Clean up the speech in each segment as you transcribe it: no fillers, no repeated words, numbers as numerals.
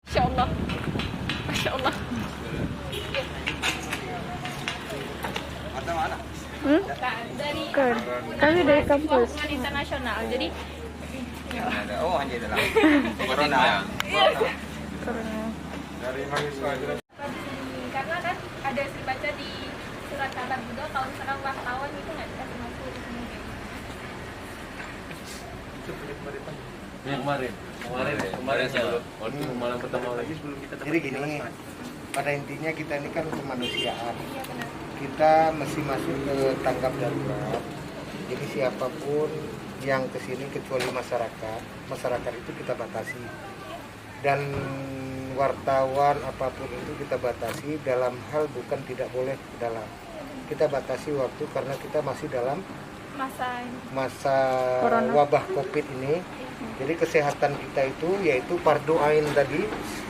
Masya Allah. Masya Allah. Dari Kami dari kampus. hubungan internasional. Jadi Oh, hanya dalam corona. Dari mahasiswa itu. karena kan ada sih baca di surat kabar juga kalau misalkan wartawan itu nggak dikasih masuk di sini. Yang kemarin sebelum waktu malam pertama lagi sebelum kita Jadi gini, pada intinya kita ini kan kemanusiaan. Iya benar. Kita mesti masuk ke tanggap darurat. Jadi siapapun yang kesini kecuali masyarakat itu kita batasi. Dan wartawan apapun itu kita batasi dalam hal bukan tidak boleh ke dalam. Kita batasi waktu karena kita masih dalam masa Corona. wabah COVID ini. Jadi kesehatan kita itu yaitu fardu ain tadi,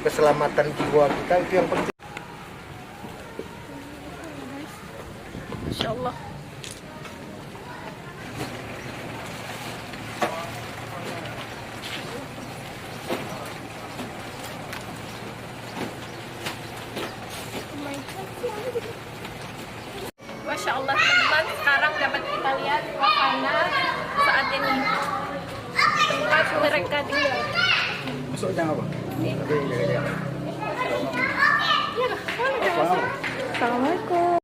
keselamatan jiwa kita itu yang penting. Masya Allah. Masya Allah teman-teman, sekarang dapat kita lihat suasana saat ini tempat mereka tinggal. Masuk jangan apa? Assalamualaikum.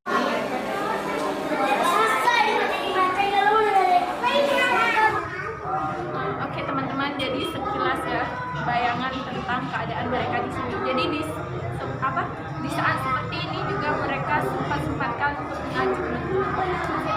Oke teman-teman, jadi sekilas ya bayangan tentang keadaan mereka di sini. Jadi di saat seperti ini juga mereka sempat-sempatkan untuk mengaji.